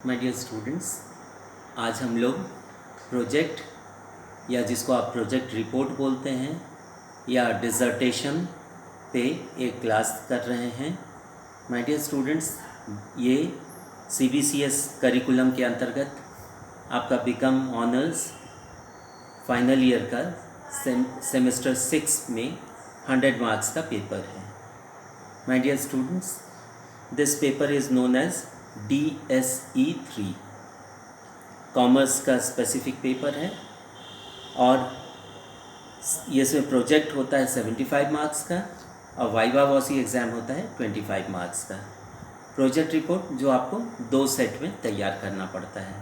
My dear students, आज हम लोग प्रोजेक्ट या जिसको आप प्रोजेक्ट रिपोर्ट बोलते हैं या डिज़र्टेशन पे एक क्लास कर रहे हैं। माय डियर स्टूडेंट्स, ये CBCS करिकुलम के अंतर्गत आपका बीकॉम ऑनर्स फाइनल ईयर का सेमेस्टर 6 में 100 मार्क्स का पेपर है। My dear students, this paper is known as DSE 3 commerce का स्पेसिफिक पेपर है और ये इसमें प्रोजेक्ट होता है 75 मार्क्स का और वाइवा वॉसी एग्ज़ाम होता है 25 मार्क्स का। प्रोजेक्ट रिपोर्ट जो आपको 2 सेट में तैयार करना पड़ता है,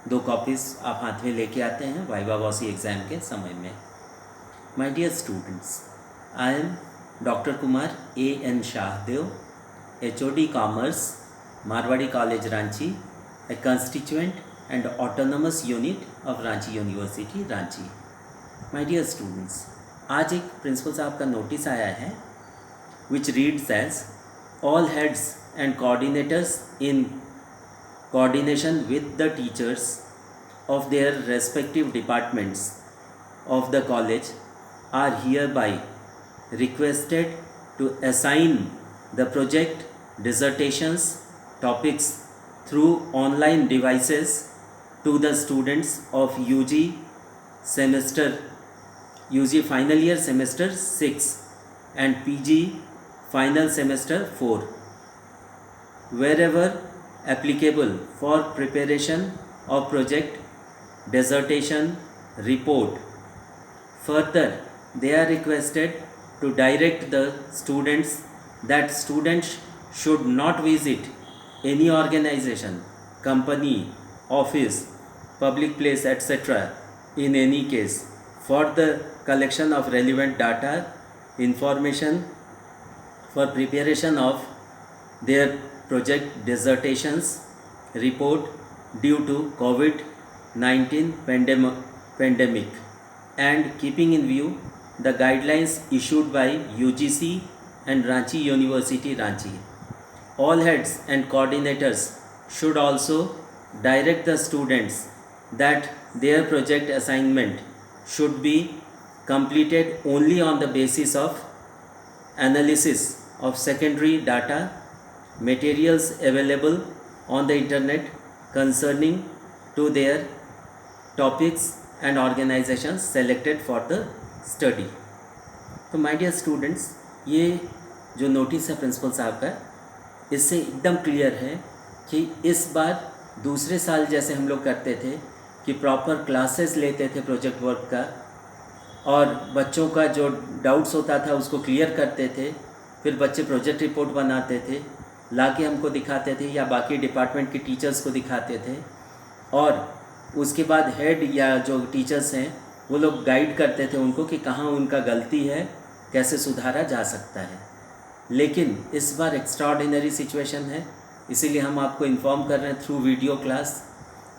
2 कॉपीज़ आप हाथ में लेके आते हैं वाइवा वॉसी एग्ज़ाम के समय में। My dear students, I am doctor Kumar AN Shahdeo, HOD commerce, Marwadi College Ranchi, a constituent and autonomous unit of Ranchi University, Ranchi. My dear students, आज एक प्रिंसिपल साहब का नोटिस आया है which reads as all heads and coordinators in coordination with the teachers of their respective departments of the college are hereby requested to assign the project dissertations topics through online devices to the students of UG final year semester 6 and PG final semester 4 wherever applicable for preparation of project dissertation report. Further, they are requested to direct the students that students should not visit any organization, company, office, public place, etc. in any case for the collection of relevant data, information for preparation of their project dissertations report due to COVID-19 pandemic and keeping in view the guidelines issued by UGC and Ranchi University, Ranchi. All heads and coordinators should also direct the students that their project assignment should be completed only on the basis of analysis of secondary data materials available on the internet concerning to their topics and organizations selected for the study. तो my dear students, ये जो notice है principal साहब का, इससे एकदम clear है कि इस बार दूसरे साल जैसे हम लोग करते थे कि प्रॉपर क्लासेस लेते थे प्रोजेक्ट वर्क का और बच्चों का जो डाउट्स होता था उसको क्लियर करते थे, फिर बच्चे प्रोजेक्ट रिपोर्ट बनाते थे, लाके हमको दिखाते थे या बाकी डिपार्टमेंट के टीचर्स को दिखाते थे और उसके बाद हेड या जो टीचर्स हैं वो लोग गाइड करते थे उनको कि कहाँ उनका गलती है, कैसे सुधारा जा सकता है। लेकिन इस बार एक्स्ट्राऑर्डिनरी सिचुएशन है, इसीलिए हम आपको इन्फॉर्म कर रहे हैं थ्रू वीडियो क्लास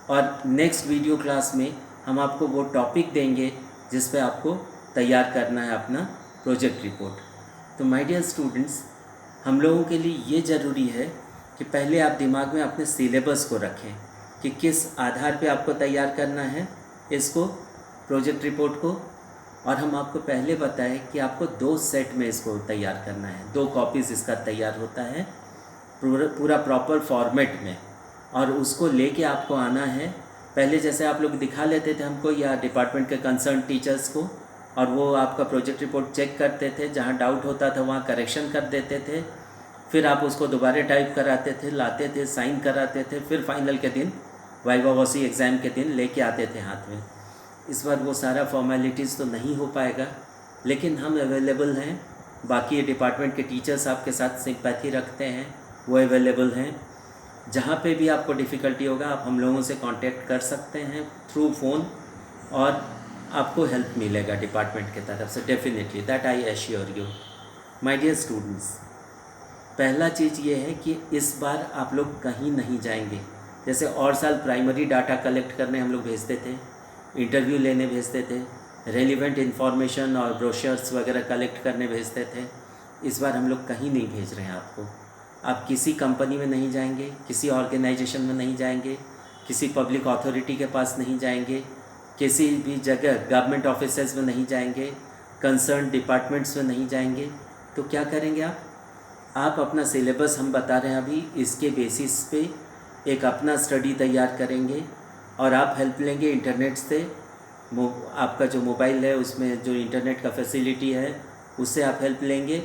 और नेक्स्ट वीडियो क्लास में हम आपको वो टॉपिक देंगे जिस पे आपको तैयार करना है अपना प्रोजेक्ट रिपोर्ट। तो माय डियर स्टूडेंट्स, हम लोगों के लिए ये ज़रूरी है कि पहले आप दिमाग में अपने सिलेबस को रखें कि किस आधार पे आपको तैयार करना है इसको प्रोजेक्ट रिपोर्ट को, और हम आपको पहले बताएं कि आपको 2 सेट में इसको तैयार करना है, 2 कॉपीज़ इसका तैयार होता है पूरा प्रॉपर फॉर्मेट में और उसको लेके आपको आना है। पहले जैसे आप लोग दिखा लेते थे हमको या डिपार्टमेंट के कंसर्न टीचर्स को और वो आपका प्रोजेक्ट रिपोर्ट चेक करते थे, जहाँ डाउट होता था वहाँ करेक्शन कर देते थे, फिर आप उसको दोबारा टाइप कराते थे, लाते थे, साइन कराते थे, फिर फाइनल के दिन वाइवा वॉसी एग्ज़ाम के दिन लेके आते थे हाथ में। इस बार वो सारा फॉर्मेलिटीज़ तो नहीं हो पाएगा, लेकिन हम अवेलेबल हैं, बाकी डिपार्टमेंट के टीचर्स आपके साथ सिंपैथी रखते हैं, वो अवेलेबल हैं। जहाँ पे भी आपको डिफ़िकल्टी होगा आप हम लोगों से कांटेक्ट कर सकते हैं थ्रू फ़ोन और आपको हेल्प मिलेगा डिपार्टमेंट की तरफ से, definitely, that I assure you. My dear students, पहला चीज़ ये है कि इस बार आप लोग कहीं नहीं जाएंगे। जैसे और साल प्राइमरी डाटा कलेक्ट करने हम लोग भेजते थे, इंटरव्यू लेने भेजते थे, रेलिवेंट इन्फॉर्मेशन और ब्रोशर्स वगैरह कलेक्ट करने भेजते थे, इस बार हम लोग कहीं नहीं भेज रहे हैं आपको। आप किसी कंपनी में नहीं जाएंगे, किसी ऑर्गेनाइजेशन में नहीं जाएंगे, किसी पब्लिक अथॉरिटी के पास नहीं जाएंगे, किसी भी जगह गवर्नमेंट ऑफिसेज में नहीं जाएंगे, कंसर्न डिपार्टमेंट्स में नहीं जाएंगे। तो क्या करेंगे आप अपना सिलेबस हम बता रहे हैं अभी, इसके बेसिस पे एक अपना स्टडी तैयार करेंगे और आप हेल्प लेंगे इंटरनेट से। आपका जो मोबाइल है उसमें जो इंटरनेट का फैसिलिटी है उससे आप हेल्प लेंगे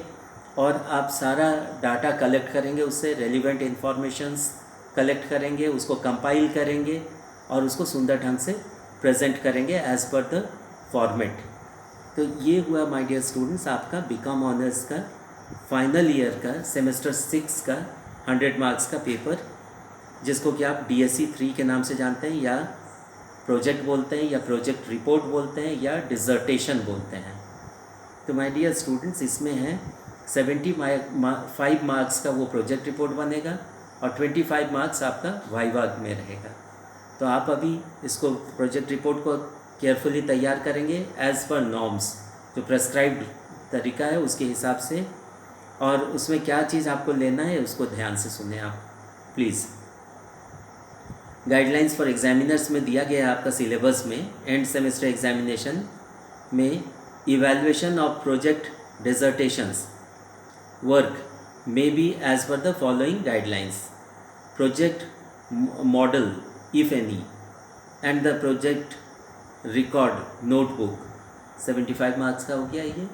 और आप सारा डाटा कलेक्ट करेंगे, उससे रेलिवेंट इंफॉर्मेशंस कलेक्ट करेंगे, उसको कंपाइल करेंगे और उसको सुंदर ढंग से प्रेजेंट करेंगे एज़ पर द फॉर्मेट। तो ये हुआ माय डियर स्टूडेंट्स आपका बीकॉम ऑनर्स का फाइनल ईयर का सेमेस्टर 6 का 100 मार्क्स का पेपर, जिसको कि आप DSC 3 के नाम से जानते हैं, या प्रोजेक्ट बोलते हैं, या प्रोजेक्ट रिपोर्ट बोलते हैं, या डिज़र्टेशन बोलते हैं। तो माय डियर स्टूडेंट्स इसमें है 75 मार्क्स का वो प्रोजेक्ट रिपोर्ट बनेगा और 25 मार्क्स आपका वाइवा में रहेगा। तो आप अभी इसको प्रोजेक्ट रिपोर्ट को केयरफुली तैयार करेंगे एज़ पर नॉर्म्स, जो प्रेस्क्राइब्ड तरीका है उसके हिसाब से, और उसमें क्या चीज़ आपको लेना है उसको ध्यान से सुने आप प्लीज़। गाइडलाइंस फॉर एग्जामिनर्स में दिया गया है आपका सिलेबस में, एंड सेमेस्टर एग्जामिनेशन में evaluation of project dissertations work may be as per the following guidelines: project model if any and the project record notebook. 75 marks का हो गया ये,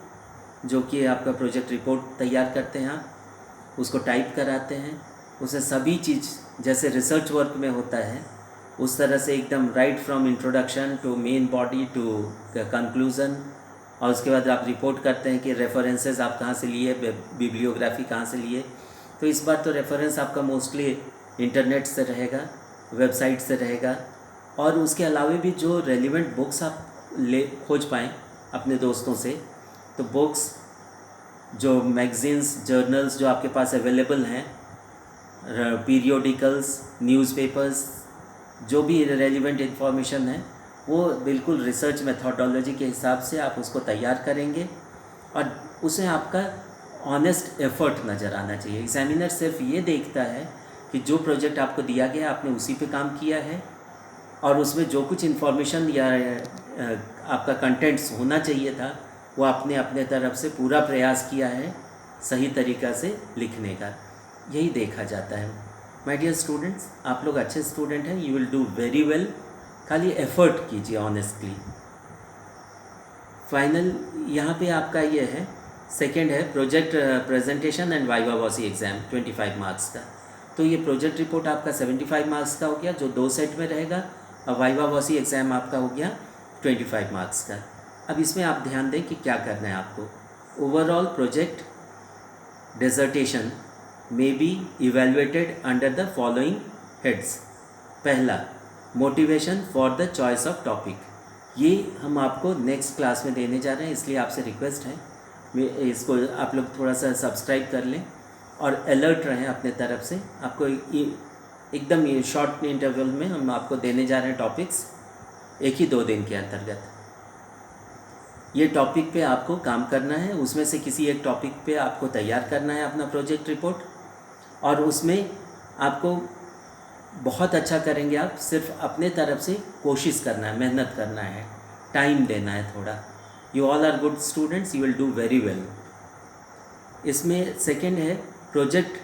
जो कि आपका प्रोजेक्ट रिपोर्ट तैयार करते हैं, आप उसको टाइप कराते हैं, उसे सभी चीज़ जैसे रिसर्च वर्क में होता है उस तरह से एकदम right from introduction to main body to conclusion, और उसके बाद आप रिपोर्ट करते हैं कि रेफरेंसेस आप कहाँ से लिए, बिब्लियोग्राफी कहाँ से लिए। तो इस बार तो रेफरेंस आपका मोस्टली इंटरनेट से रहेगा, वेबसाइट से रहेगा, और उसके अलावा भी जो रेलिवेंट बुक्स आप खोज पाएँ अपने दोस्तों से, तो बुक्स, जो मैगज़ीन्स, जर्नल्स जो आपके पास अवेलेबल हैं, पीरियोडिकल्स, न्यूज़पेपर्स, जो भी रेलिवेंट इन्फॉर्मेशन है वो बिल्कुल रिसर्च मेथोडोलॉजी के हिसाब से आप उसको तैयार करेंगे और उसमें आपका ऑनेस्ट एफर्ट नज़र आना चाहिए। एग्जामिनर सिर्फ ये देखता है कि जो प्रोजेक्ट आपको दिया गया आपने उसी पे काम किया है और उसमें जो कुछ इन्फॉर्मेशन या आपका कंटेंट्स होना चाहिए था वो आपने अपने तरफ से पूरा प्रयास किया है सही तरीक़ा से लिखने का, यही देखा जाता है। माय डियर स्टूडेंट्स, आप लोग अच्छे स्टूडेंट हैं, you will do very well, खाली एफर्ट कीजिए ऑनेस्टली। फाइनल यहाँ पे आपका ये है, सेकंड है project presentation and viva voce exam 25 marks का। तो ये प्रोजेक्ट रिपोर्ट आपका 75 मार्क्स का हो गया जो 2 सेट में रहेगा, और वाइवा वॉसी एग्ज़ाम आपका हो गया 25 मार्क्स का। अब इसमें आप ध्यान दें कि क्या करना है आपको। Overall project dissertation may be evaluated under the following heads। पहला, motivation for the choice of topic. ये हम आपको नेक्स्ट क्लास में देने जा रहे हैं, इसलिए आपसे रिक्वेस्ट है इसको आप लोग थोड़ा सा सब्सक्राइब कर लें और अलर्ट रहें अपने तरफ से। आपको एकदम शॉर्ट इंटरवल में हम आपको देने जा रहे हैं टॉपिक्स, 1 ही 2 दिन के अंतर्गत। ये टॉपिक पे आपको काम करना है, उसमें से किसी एक टॉपिक पे आपको तैयार करना है अपना प्रोजेक्ट रिपोर्ट, और उसमें आपको बहुत अच्छा करेंगे आप, सिर्फ अपने तरफ से कोशिश करना है, मेहनत करना है, टाइम देना है थोड़ा। You all are good students, you will do very well. इसमें सेकंड है project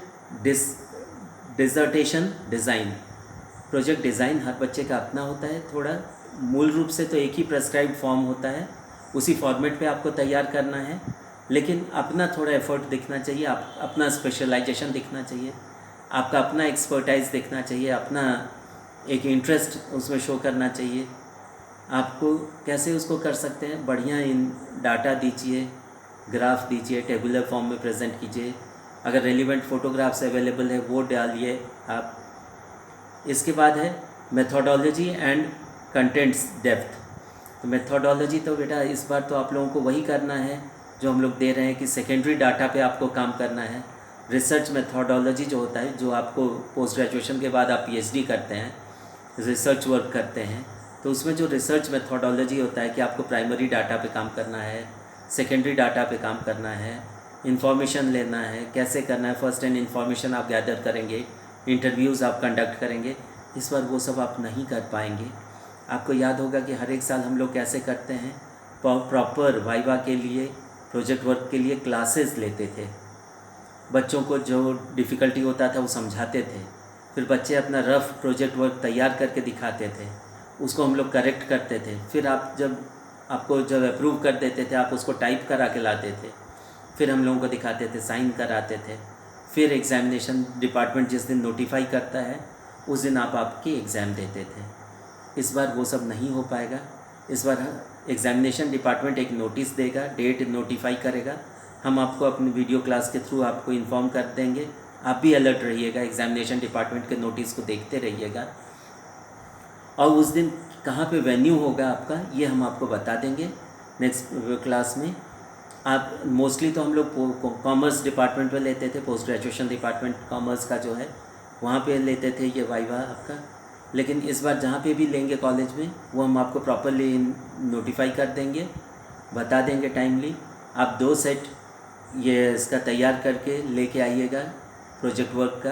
dissertation design. Project design हर बच्चे का अपना होता है, थोड़ा मूल रूप से तो एक ही प्रेस्क्राइब्ड फॉर्म होता है, उसी फॉर्मेट पे आपको तैयार करना है, लेकिन अपना थोड़ा एफर्ट दिखना चाहिए, आप अपना स्पेशलाइजेशन दिखना चाहिए, आपका अपना एक्सपर्टाइज दिखना चाहिए, अपना एक इंटरेस्ट उसमें शो करना चाहिए। आपको कैसे उसको कर सकते हैं, बढ़िया इन डाटा दीजिए, ग्राफ दीजिए, टेबुलर फॉर्म में प्रेजेंट कीजिए, अगर रेलिवेंट फ़ोटोग्राफ्स अवेलेबल है वो डालिए आप। इसके बाद है मेथोडोलॉजी एंड कंटेंट्स डेप्थ। तो मेथोडोलॉजी तो बेटा इस बार तो आप लोगों को वही करना है जो हम लोग दे रहे हैं कि सेकेंडरी डाटा पे आपको काम करना है। रिसर्च मेथोडोलॉजी जो होता है, जो आपको पोस्ट ग्रेजुएशन के बाद आप PhD करते हैं, रिसर्च वर्क करते हैं, तो उसमें जो रिसर्च मेथोडोलॉजी होता है कि आपको प्राइमरी डाटा पे काम करना है, सेकेंडरी डाटा पे काम करना है, इन्फॉर्मेशन लेना है, कैसे करना है, फर्स्ट हैंड इन्फॉर्मेशन आप गैदर करेंगे, इंटरव्यूज़ आप कंडक्ट करेंगे, इस बार वो सब आप नहीं कर पाएंगे। आपको याद होगा कि हर एक साल हम लोग कैसे करते हैं, प्रॉपर वाइवा के लिए, प्रोजेक्ट वर्क के लिए क्लासेस लेते थे। बच्चों को जो डिफ़िकल्टी होता था वो समझाते थे, फिर बच्चे अपना रफ़ प्रोजेक्ट वर्क तैयार करके दिखाते थे, उसको हम लोग करेक्ट करते थे। फिर आपको जब अप्रूव कर देते थे, आप उसको टाइप करा के लाते थे, फिर हम लोगों को दिखाते थे, साइन कराते थे। फिर एग्ज़ामिनेशन डिपार्टमेंट जिस दिन नोटिफाई करता है उस दिन आप आपकी एग्ज़ाम देते थे। इस बार वो सब नहीं हो पाएगा। इस बार एग्ज़ामिनेशन डिपार्टमेंट एक नोटिस देगा, डेट नोटिफाई करेगा, हम आपको अपनी वीडियो क्लास के थ्रू आपको इन्फॉर्म कर देंगे। आप भी अलर्ट रहिएगा, एग्ज़ामिनेशन डिपार्टमेंट के नोटिस को देखते रहिएगा। और उस दिन कहाँ पे वेन्यू होगा आपका, ये हम आपको बता देंगे नेक्स्ट क्लास में। आप मोस्टली तो हम लोग कॉमर्स डिपार्टमेंट में लेते थे, पोस्ट ग्रेजुएशन डिपार्टमेंट कॉमर्स का जो है वहाँ पे लेते थे ये वाइवा आपका। लेकिन इस बार जहाँ पे भी लेंगे कॉलेज में वो हम आपको प्रॉपरली नोटिफाई कर देंगे, बता देंगे टाइमली। आप 2 सेट ये इसका तैयार करके लेके आइएगा, प्रोजेक्ट वर्क का,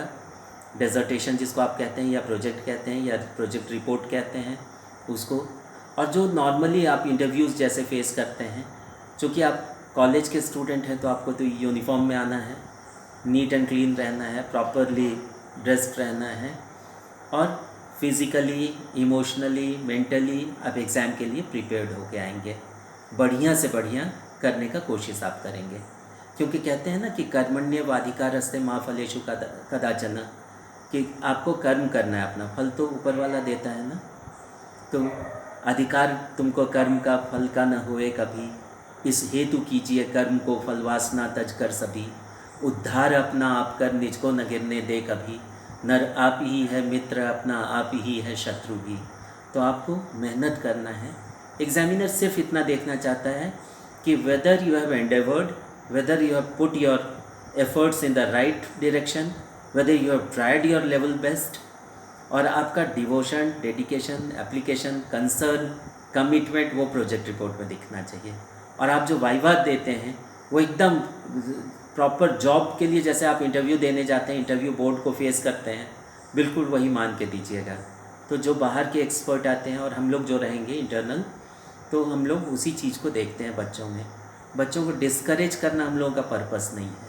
डेजर्टेशन जिसको आप कहते हैं या प्रोजेक्ट कहते हैं या प्रोजेक्ट रिपोर्ट कहते हैं उसको। और जो नॉर्मली आप इंटरव्यूज़ जैसे फेस करते हैं, चूँकि आप कॉलेज के स्टूडेंट हैं तो आपको तो यूनिफॉर्म में आना है, नीट एंड क्लीन रहना है, प्रॉपरली ड्रेस्ड रहना है, और फिज़िकली, इमोशनली, मेंटली आप एग्ज़ाम के लिए प्रिपेयर्ड होके आएंगे। बढ़िया से बढ़िया करने का कोशिश आप करेंगे, क्योंकि कहते हैं ना कि कर्मण्येवाधिकारस्ते मा फलेषु कदाचन, कि आपको कर्म करना है, अपना फल तो ऊपर वाला देता है ना। तो अधिकार तुमको कर्म का फल का न होए कभी, इस हेतु कीजिए कर्म को फल वासना तज कर सभी। उद्धार अपना आप कर निज को न गिरने दे कभी, नर आप ही है मित्र अपना आप ही है शत्रु भी। तो आपको मेहनत करना है। एग्जामिनर सिर्फ इतना देखना चाहता है कि whether you have endeavoured, whether you have put your efforts in the right direction, whether you have tried your level best, और आपका devotion, dedication, application, concern, commitment वो प्रोजेक्ट रिपोर्ट में दिखना चाहिए। और आप जो वाइवा देते हैं वो एकदम प्रॉपर जॉब के लिए, जैसे आप इंटरव्यू देने जाते हैं, इंटरव्यू बोर्ड को फेस करते हैं, बिल्कुल वही मान के दीजिएगा। तो जो बाहर के एक्सपर्ट आते हैं और हम लोग जो रहेंगे इंटरनल, तो हम लोग उसी चीज़ को देखते हैं बच्चों में। बच्चों को डिस्करेज करना हम लोगों का पर्पस नहीं है,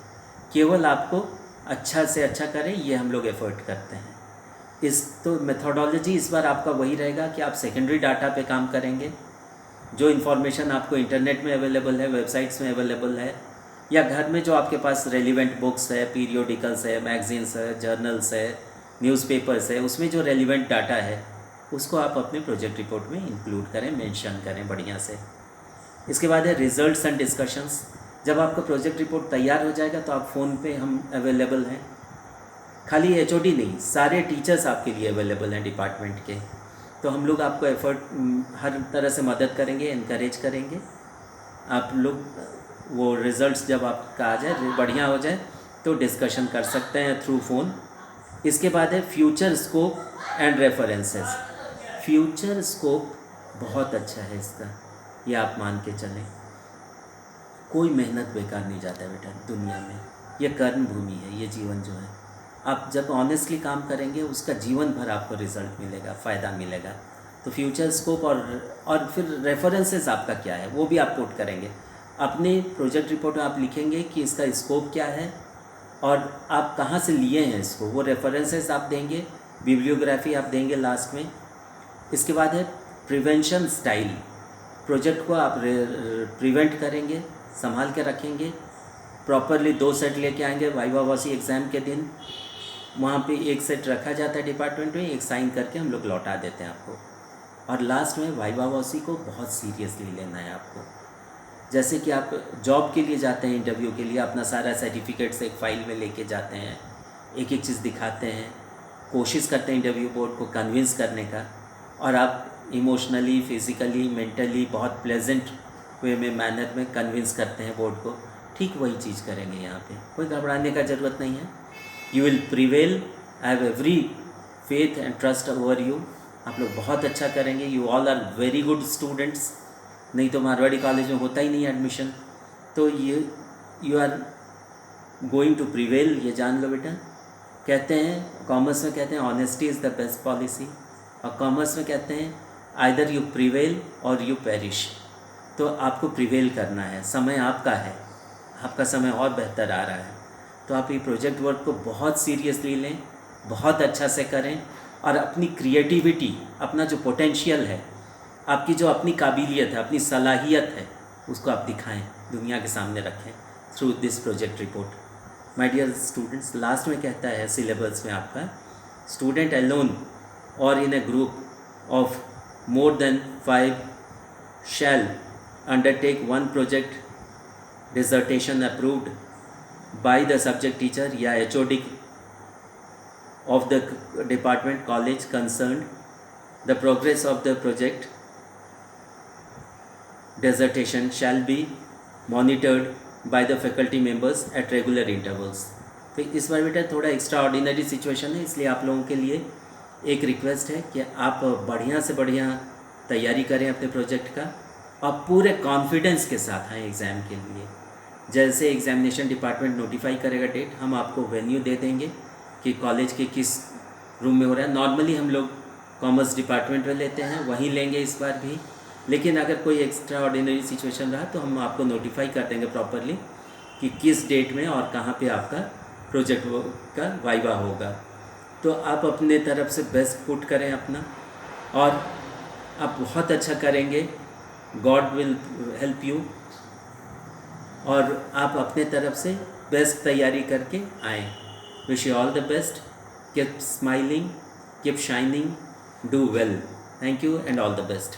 केवल आपको अच्छा से अच्छा करें ये हम लोग एफर्ट करते हैं। तो मेथोडोलॉजी इस बार आपका वही रहेगा कि आप सेकेंडरी डाटा पे काम करेंगे। जो इन्फॉर्मेशन आपको इंटरनेट में अवेलेबल है, वेबसाइट्स में अवेलेबल है, या घर में जो आपके पास रेलिवेंट बुक्स है, पीरियोडिकल्स है, मैगजीन्स है, जर्नल्स है, न्यूज़पेपर्स है, उसमें जो रेलिवेंट डाटा है उसको आप अपने प्रोजेक्ट रिपोर्ट में इंक्लूड करें, मेंशन करें बढ़िया से। इसके बाद है रिजल्ट्स एंड डिस्कशंस। जब आपका प्रोजेक्ट रिपोर्ट तैयार हो जाएगा तो आप फ़ोन पे हम अवेलेबल हैं, खाली एचओडी नहीं, सारे टीचर्स आपके लिए अवेलेबल हैं डिपार्टमेंट के। तो हम लोग आपको एफर्ट हर तरह से मदद करेंगे, इनकरेज करेंगे। आप लोग वो रिज़ल्ट्स जब आपका आ जाए, बढ़िया हो जाए, तो डिस्कशन कर सकते हैं थ्रू फ़ोन। इसके बाद है future scope and references. Future scope बहुत अच्छा है इसका, ये आप मान के चलें। कोई मेहनत बेकार नहीं जाता बेटा दुनिया में, ये कर्म भूमि है, ये जीवन जो है, आप जब ऑनेस्टली काम करेंगे उसका जीवन भर आपको रिज़ल्ट मिलेगा, फ़ायदा मिलेगा। तो फ्यूचर स्कोप और फिर रेफरेंसेस आपका क्या है वो भी आप पुट करेंगे अपने प्रोजेक्ट रिपोर्ट में। आप लिखेंगे कि इसका स्कोप क्या है और आप कहाँ से लिए हैं इसको, वो रेफरेंसेस आप देंगे, बिब्लियोग्राफी आप देंगे लास्ट में। इसके बाद है प्रिवेंशन स्टाइल। प्रोजेक्ट को आप प्रिवेंट करेंगे, संभाल के रखेंगे, प्रॉपरली 2 सेट लेके आएंगे वाइवा वासी एग्ज़ाम के दिन। वहाँ पे 1 सेट रखा जाता है डिपार्टमेंट में, एक साइन करके हम लोग लौटा देते हैं आपको। और लास्ट में वाइवा वासी को बहुत सीरियसली लेना है आपको। जैसे कि आप जॉब के लिए जाते हैं, इंटरव्यू के लिए, अपना सारा सर्टिफिकेट्स एक फ़ाइल में लेके जाते हैं, एक एक चीज़ दिखाते हैं, कोशिश करते हैं इंटरव्यू बोर्ड को कन्विंस करने का, और आप इमोशनली, फिज़िकली, मेंटली बहुत प्लेजेंट वे में, मैनर में कन्विंस करते हैं बोर्ड को। ठीक वही चीज़ करेंगे यहाँ पे, कोई घबराने का ज़रूरत नहीं है। You will prevail, I have every faith and trust over you. आप लोग बहुत अच्छा करेंगे, you all are very good students. नहीं तो मारवाड़ी कॉलेज में होता ही नहीं एडमिशन। तो you are going to prevail, ये जान लो बेटा। कहते हैं कॉमर्स में कहते हैं honesty is the best policy, और कॉमर्स में कहते हैं आइदर यू प्रिवेल और यू पेरिश। तो आपको प्रिवेल करना है, समय आपका है, आपका समय और बेहतर आ रहा है। तो आप ये प्रोजेक्ट वर्क को बहुत सीरियसली लें, बहुत अच्छा से करें, और अपनी क्रिएटिविटी, अपना जो पोटेंशियल है, आपकी जो अपनी काबिलियत है, अपनी सलाहियत है, उसको आप दिखाएं, दुनिया के सामने रखें through this project report. My dear students, last में कहता है सिलेबस में आपका, स्टूडेंट अलोन और in a group of more than 5 shall undertake one project dissertation approved by the subject teacher या HOD of the department college concerned. The progress of the project dissertation shall be monitored by the faculty members at regular intervals. तो इस बार बेटा थोड़ा extra ordinary situation है, इसलिए आप लोगों के लिए एक रिक्वेस्ट है कि आप बढ़िया से बढ़िया तैयारी करें अपने प्रोजेक्ट का, और पूरे कॉन्फिडेंस के साथ आएँ एग्ज़ाम के लिए। जैसे एग्जामिनेशन डिपार्टमेंट नोटिफाई करेगा डेट, हम आपको वेन्यू दे देंगे कि कॉलेज के किस रूम में हो रहा है। नॉर्मली हम लोग कॉमर्स डिपार्टमेंट में लेते हैं, वहीं लेंगे इस बार भी, लेकिन अगर कोई एक्स्ट्रा ऑर्डिनरी सिचुएशन रहा तो हम आपको नोटिफाई कर देंगे प्रॉपरली कि किस डेट में और कहाँ पे आपका प्रोजेक्ट का वाइवा होगा। तो आप अपने तरफ से बेस्ट पुट करें अपना, और आप बहुत अच्छा करेंगे, गॉड विल हेल्प यू, और आप अपने तरफ से बेस्ट तैयारी करके आएँ। Wish you all the best, keep smiling, keep shining, do well. Thank you and all the best.